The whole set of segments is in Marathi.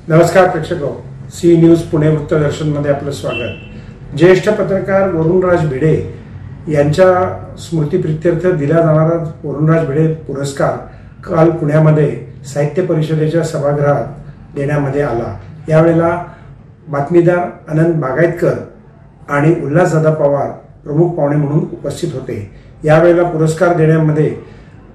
नमस्कार प्रेक्षको, सी न्यूज पुणे वृत्तदर्शन मध्ये आपलं स्वागत। ज्येष्ठ पत्रकार वरुणराज भिडे यांच्या स्मृतिप्रित्यर्थ दिला जाणारा वरुणराज भिडे पुरस्कार काल पुण्यामध्ये साहित्य परिषदेच्या सभागृहात देण्यामध्ये आला। यावेळेला बातमीदार अनंत बागायतकर आणि उल्हासदादा पवार प्रमुख पाहुणे म्हणून उपस्थित होते। यावेळेला पुरस्कार देण्यामध्ये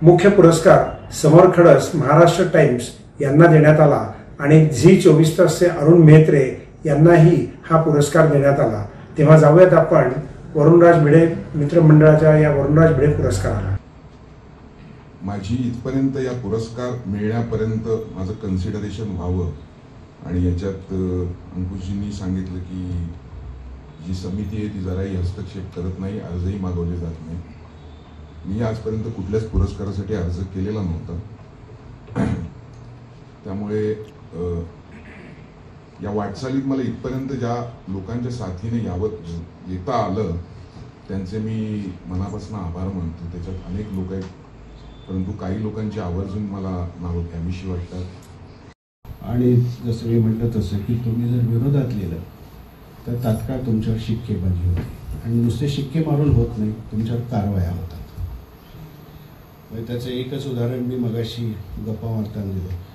मुख्य पुरस्कार समर खडस महाराष्ट्र टाइम्स यांना देण्यात आला आणि झी 24 तासचे अरुण मेहत्रे यांनाही हा पुरस्कार देण्यात आला। तेव्हा जाऊयात आपण वरुणराज भिडे मित्रमंडळाच्या या वरुणराज भिडे पुरस्काराला। माझी इथपर्यंत या पुरस्कार मिळण्यापर्यंत माझं कन्सिडरेशन व्हावं आणि याच्यात अंकुशजींनी सांगितलं की जी समिती आहे ती जराही हस्तक्षेप करत नाही, अर्जही मागवले जात नाही। मी आजपर्यंत कुठल्याच पुरस्कारासाठी अर्ज केलेला नव्हता, त्यामुळे या वाटचालीत मला इथपर्यंत ज्या लोकांच्या साथीने येता आलं त्यांचे मी मनापासून आभार मानतो। त्याच्यात अनेक लोक आहेत, परंतु काही लोकांची आवर्जून मला नावं घ्यावीशी वाटतात। आणि जसं मी म्हटलं तसं की तुम्ही जर विरोधात लिहिलं तर तात्काळ तुमच्यावर शिक्केबाजी होते आणि नुसते शिक्के मारून होत नाही, तुमच्यावर कारवाया होतात। त्याचं एकच उदाहरण मी मगाशी गप्पा मारताना दिलं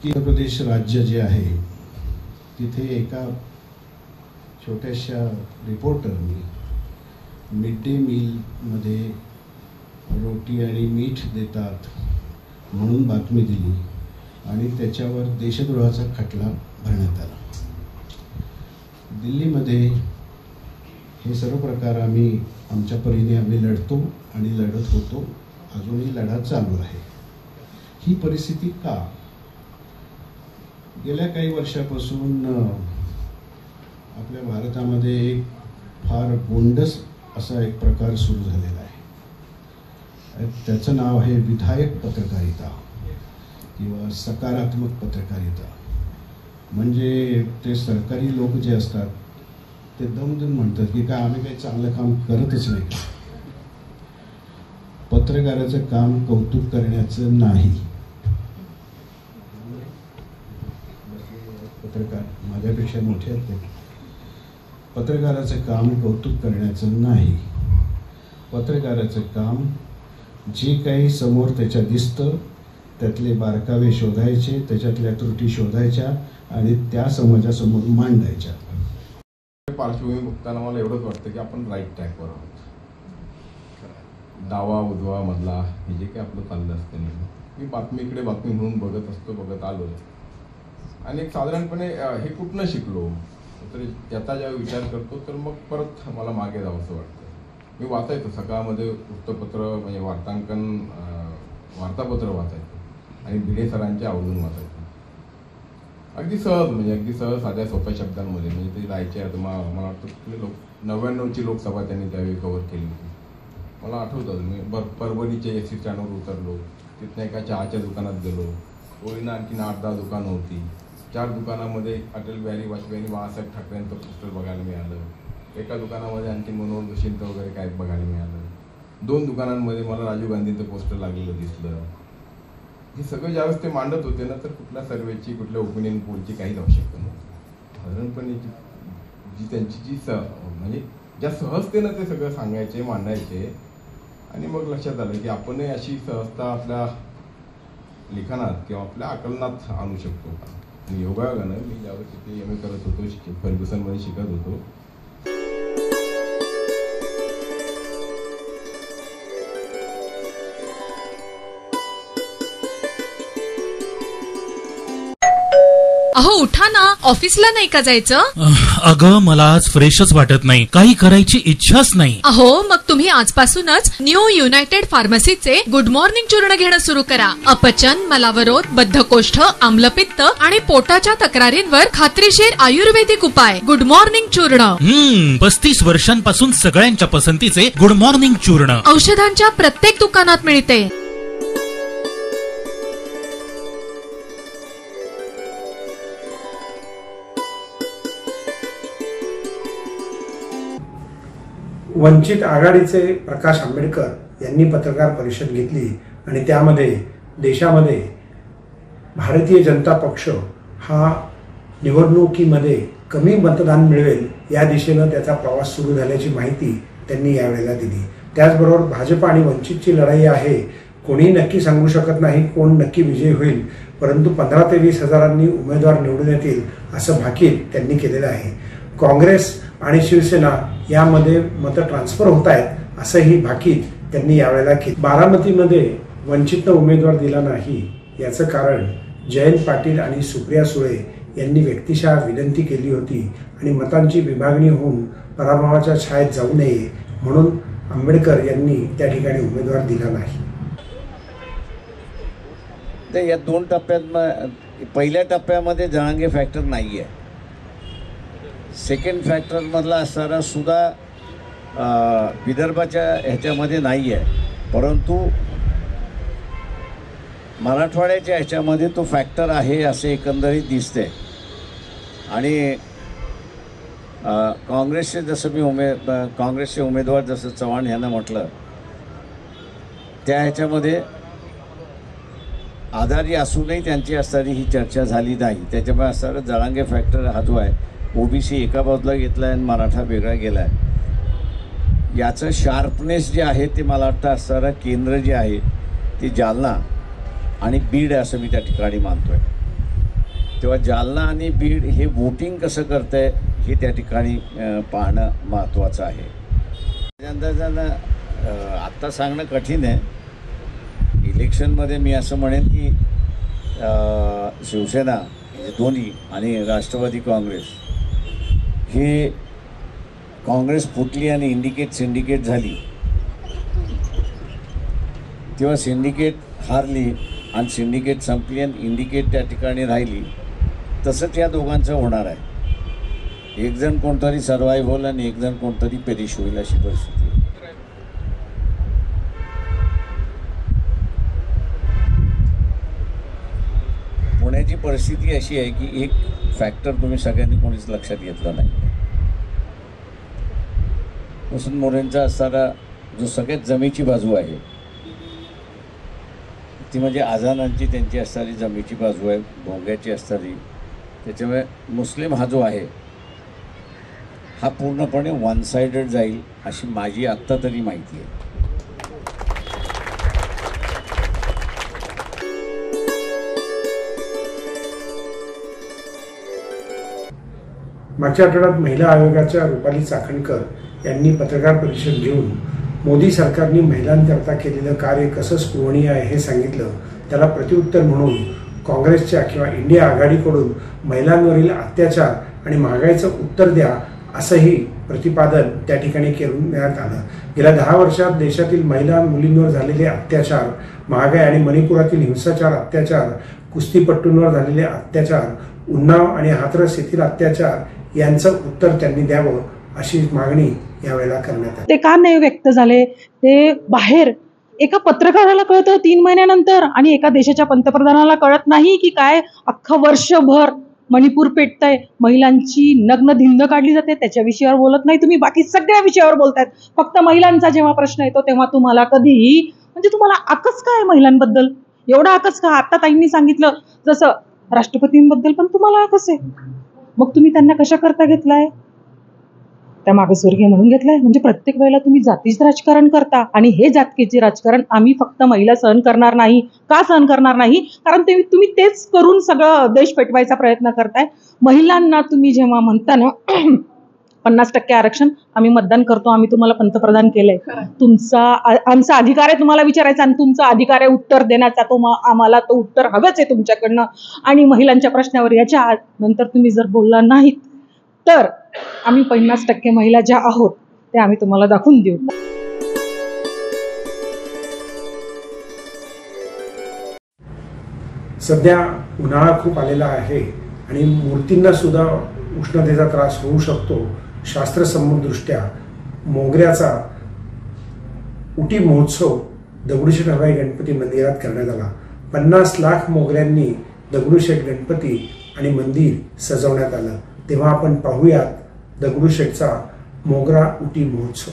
की उत्तर प्रदेश राज्य जे आहे तिथे एका छोट्याशा रिपोर्टरनी मिड डे मीलमध्ये रोटी आणि मीठ देतात म्हणून बातमी दिली आणि त्याच्यावर देशद्रोहाचा खटला भरण्यात आला। दिल्लीमध्ये हे सर्व प्रकार आमच्या परीने आम्ही लढतो आणि लढत होतो, अजूनही लढा चालू आहे। ही परिस्थिती का? गेल्या काही वर्षापासून आपल्या भारतामध्ये एक फार गोंडस असा एक प्रकार सुरू झालेला आहे। त्याचं नाव आहे विधायक पत्रकारिता किंवा सकारात्मक पत्रकारिता। म्हणजे ते सरकारी लोक जे असतात ते दम देऊन म्हणतात की काय आम्ही काही चांगलं काम करतच नाही का? पत्रकाराचं काम कौतुक करण्याचं नाही। पत्रकार माझ्यापेक्षा मोठे आहेत ते। पत्रकाराचं काम कौतुक करण्याचं नाही। पत्रकाराचं काम जे काही समोर त्याच्या दिसतं त्यातले बारकावे शोधायचे, त्याच्यातल्या त्रुटी शोधायच्या आणि त्या समाजासमोर मांडायच्या। पार्श्वभूमी बघताना मला एवढंच वाटतं की आपण राईट ट्रॅकवर आहोत। डावा उजवा मधला हे जे काही आपलं चाललं असतं नाही, मी बातमीकडे बातमी म्हणून बघत आलो आणि एक साधारणपणे हे कुठनं शिकलो तर याचा जेव्हा विचार करतो तर मग परत मला मागे जावं असं वाटतं। मी वाचायचो सकाळमध्ये वृत्तपत्र म्हणजे वार्तापत्र वाचायचो आणि भिडे सरांच्या आवडून वाचायचो। अगदी सहज साध्या सोप्या शब्दांमध्ये म्हणजे ते जायचे। मला वाटतं 99ची लोकसभा त्यांनी त्यावेळी कव्हर केली होती। मला आठवतं मी परभणीच्या एस टी स्टँडवर उतरलो, तिथनं एका चहाच्या दुकानात गेलो, ओळीनं आणखीन 8-10 दुकानं होती। 4 दुकानामध्ये अटल बिहारी वाजपेयी आणि बाळासाहेब ठाकरेंचं पोस्टर बघायला मिळालं। एका दुकानामध्ये आणखी मनोहर जोशींचं वगैरे काय बघायला मिळालं। 2 दुकानांमध्ये मला राजीव गांधींचं पोस्टर लागलेलं दिसलं। हे सगळं ज्यावेळेस ते मांडत होते ना तर कुठल्या सर्वेची कुठल्या ओपिनियन पोलची काहीच आवश्यकता नव्हती। साधारणपणे जी त्यांची म्हणजे ज्या सहजतेनं ते सगळं सांगायचे मांडायचे आणि मग लक्षात आलं की आपणही अशी सहजता आपल्या लिखाणात किंवा आपल्या आकलनात आणू शकतो का? आणि योगायोगानं मी ज्यावेळेस तिथे एम.ए. करत होतो, फर्ग्युसनमध्ये शिकत होतो, अहो उठा ना, ऑफिसला नाही का जायचं? अगं मला आज फ्रेशच वाटत नाही, काही करायची इच्छाच नाही। अहो मग तुम्ही आजपासूनच न्यू युनायटेड फार्मसीचे गुड मॉर्निंग चूर्ण घेणं सुरू करा। अपचन, मलावरोध, बद्धकोष्ठ, आम्लपित्त आणि पोटाच्या तक्रारींवर खात्रीशीर आयुर्वेदिक उपाय गुड मॉर्निंग चूर्ण। 35 वर्षांपासून सगळ्यांच्या पसंतीचे गुड मॉर्निंग चूर्ण औषधांच्या प्रत्येक दुकानात मिळते। वंचित आघाडीचे प्रकाश आंबेडकर यांनी पत्रकार परिषद घेतली आणि त्यामध्ये देशामध्ये भारतीय जनता पक्ष हा निवडणुकीमध्ये कमी मतदान मिळवेल या दिशेनं त्याचा प्रवास सुरू झाल्याची माहिती त्यांनी यावेळेला दिली. त्याचबरोबर भाजप आणि वंचितची लढाई आहे. कोणी नक्की सांगू शकत नाही कोण नक्की विजयी होईल, परंतु 15 ते 20 हजारांनी उमेदवार निवडून येतील असं भाकीत त्यांनी केलेलं आहे. काँग्रेस आणि शिवसेना यामध्ये मतं ट्रान्सफर होत आहेत असंही भाकीत त्यांनी यावेळेला केलं. बारामतीमध्ये वंचितनं उमेदवार दिला नाही याचं कारण जयंत पाटील आणि सुप्रिया सुळे यांनी व्यक्तिशः विनंती केली होती आणि मतांची विभागणी होऊन पराभवाच्या छायेत जाऊ नये म्हणून आंबेडकर यांनी त्या ठिकाणी उमेदवार दिला नाही. तर या 2 टप्प्यात पहिल्या टप्प्यामध्ये जहांगीर फॅक्टर नाही आहे. सेकंड फॅक्टरमधला असणारा सुद्धा विदर्भाच्या ह्याच्यामध्ये नाही आहे, परंतु मराठवाड्याच्या ह्याच्यामध्ये तो फॅक्टर आहे असे एकंदरीत दिसते. आणि काँग्रेसचे जसं काँग्रेसचे उमेदवार जसं चव्हाण यांना म्हटलं त्या ह्याच्यामध्ये आधारी असूनही त्यांची असणारी ही चर्चा झाली नाही. त्याच्यामुळे असणारा जरांगे फॅक्टर हा जो आहे ओबीसी एका बाजूला घेतला आहे आणि मराठा वेगळा गेला आहे. याचं शार्पनेस जे आहे ते मला वाटतं असणारं केंद्र जे आहे ते जालना आणि बीड असं मी त्या ठिकाणी मानतो आहे. तेव्हा जालना आणि बीड हे वोटिंग कसं करतं आहे हे त्या ठिकाणी पाहणं महत्त्वाचं आहे. त्यानंतर आत्ता सांगणं कठीण आहे. इलेक्शनमध्ये मी असं म्हणेन की शिवसेना दोन्ही आणि राष्ट्रवादी काँग्रेस हे काँग्रेस फुटली आणि सिंडिकेट झाली तेव्हा सिंडिकेट हारली आणि सिंडिकेट संपली आणि इंडिकेट त्या ठिकाणी राहिली. तसंच या दोघांचं होणार आहे. एक जण कोणतरी सर्वाईव्ह होईल आणि एक जण कोणतरी पेरिश होईल अशी परिस्थिती. पुण्याची परिस्थिती अशी आहे की एक फॅक्टर तुम्ही सगळ्यांनी कोणीच लक्षात घेतलं नाही. वसंत मोरेंचा असणारा जो सगळ्यात जमेची बाजू आहे ती म्हणजे आझादांची त्यांची असणारी जमेची बाजू आहे, भोंग्याची असणारी. त्याच्यामुळे मुस्लिम हा जो आहे हा पूर्णपणे वन साइडेड जाईल अशी माझी आत्ता तरी माहिती आहे. मागच्या आठवड्यात महिला आयोगाच्या रुपाली चाकणकर यांनी पत्रकार परिषद घेऊन मोदी सरकारने महिलांकरता केलेलं कार्य कसं स्पृहणीय आहे हे सांगितलं. त्याला प्रत्युत्तर म्हणून काँग्रेसच्या किंवा इंडिया आघाडीकडून महिलांवरील अत्याचार आणि महागाईचं उत्तर द्या असंही प्रतिपादन त्या ठिकाणी करण्यात आलं. गेल्या 10 वर्षात देशातील महिला मुलींवर झालेले अत्याचार, महागाई आणि मणिपुरातील हिंसाचार, अत्याचार, कुस्तीपट्टूंवर झालेले अत्याचार, उन्नाव आणि हाथरस येथील अत्याचार यांचं उत्तर त्यांनी द्यावं अशी मागणी यावेळेला करण्यात आली. ते का नाही व्यक्त झाले ते बाहेर एका पत्रकाराला कळतं 3 महिन्यानंतर आणि एका देशाच्या पंतप्रधानाला कळत नाही की काय अख्खं वर्षभर मणिपूर पेटतंय, महिलांची नग्न धिंड काढली जाते, त्याच्या विषयावर बोलत नाही तुम्ही, बाकी सगळ्या विषयावर बोलतायत. फक्त महिलांचा जेव्हा प्रश्न येतो तेव्हा तुम्हाला कधीही म्हणजे तुम्हाला आकच काय महिलांबद्दल एवढा आकच का? आता ताईंनी सांगितलं जसं राष्ट्रपतींबद्दल पण तुम्हाला आकच आहे. मग तुम्ही त्यांना कशा करता घेतलाय? त्या मागासवर्गीय म्हणून घेतलाय. म्हणजे प्रत्येक वेळेला तुम्ही जातीचं राजकारण करता आणि हे जातीचे राजकारण आम्ही फक्त महिला सहन करणार नाही. का सहन करणार नाही? कारण तुम्ही तेच करून सगळं देश पेटवायचा प्रयत्न करताय. महिलांना तुम्ही जेव्हा म्हणता ना 50% आरक्षण आम्ही मतदान करतो, आम्ही तुम्हाला पंतप्रधान केलंय, आमचा अधिकार आहे तुम्हाला विचारायचा आणि तुमचा अधिकार आहे उत्तर देण्याचा. आम्हाला तो उत्तर हवंच आहे तुमच्याकडनं. आणि महिलांच्या प्रश्नावर याच्या नंतर तुम्ही जर बोलला नाहीत तर आम्ही 50% महिला ज्या आहोत ते आम्ही तुम्हाला दाखवून देऊ. सध्या उन्हाळा खूप आलेला आहे आणि मूर्तींना सुद्धा उष्णतेचा त्रास होऊ शकतो. शास्त्रसंमतदृष्ट्या मोगऱ्याचा उटी महोत्सव दगडूशेठ हलवाई गणपती मंदिरात करण्यात आला. 50 लाख मोगऱ्यांनी दगडूशेठ गणपती आणि मंदिर सजवण्यात आलं. तेव्हा आपण पाहूयात दगडूशेठचा मोगरा उटी महोत्सव.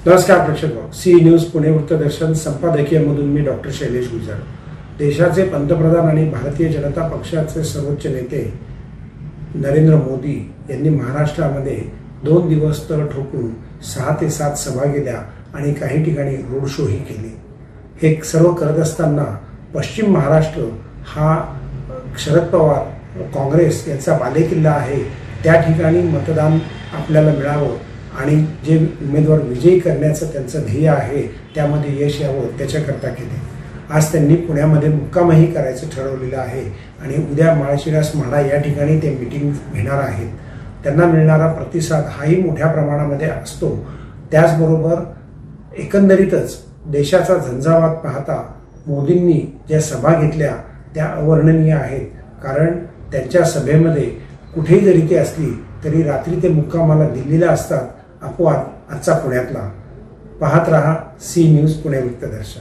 नमस्कार प्रेक्षक, सी न्यूज पुणे वृत्तदर्शन संपादकीयमधून मी डॉक्टर शैलेश गुजर. देशाचे पंतप्रधान आणि भारतीय जनता पक्षाचे सर्वोच्च नेते नरेंद्र मोदी यांनी महाराष्ट्रामध्ये 2 दिवस तळ ठोकून 6 ते 7 सभा केल्या आणि काही ठिकाणी रोड शोही केले. हे सर्व करत असताना पश्चिम महाराष्ट्र हा शरद पवार काँग्रेस यांचा बालेकिल्ला आहे. त्या ठिकाणी मतदान आपल्याला मिळावं आणि जे उमेदवार विजयी करण्याचं त्यांचं ध्येय आहे त्यामध्ये यश यावं त्याच्याकरता केले. आज त्यांनी पुण्यामध्ये मुक्कामही करायचं ठरवलेलं आहे आणि उद्या माळशिरस म्हाडा या ठिकाणी ते मीटिंग घेणार आहेत. त्यांना मिळणारा प्रतिसाद हाही मोठ्या प्रमाणामध्ये असतो. त्याचबरोबर एकंदरीतच देशाचा झंझावात पाहता मोदींनी ज्या सभा घेतल्या त्या अवर्णनीय आहेत. कारण त्यांच्या सभेमध्ये कुठेही जरी ते असली तरी रात्री ते मुक्कामाला दिल्लीला असतात. अपवाद आजचा पुण्यातला. पाहत रहा सी न्यूज पुणे वृत्तदर्शन.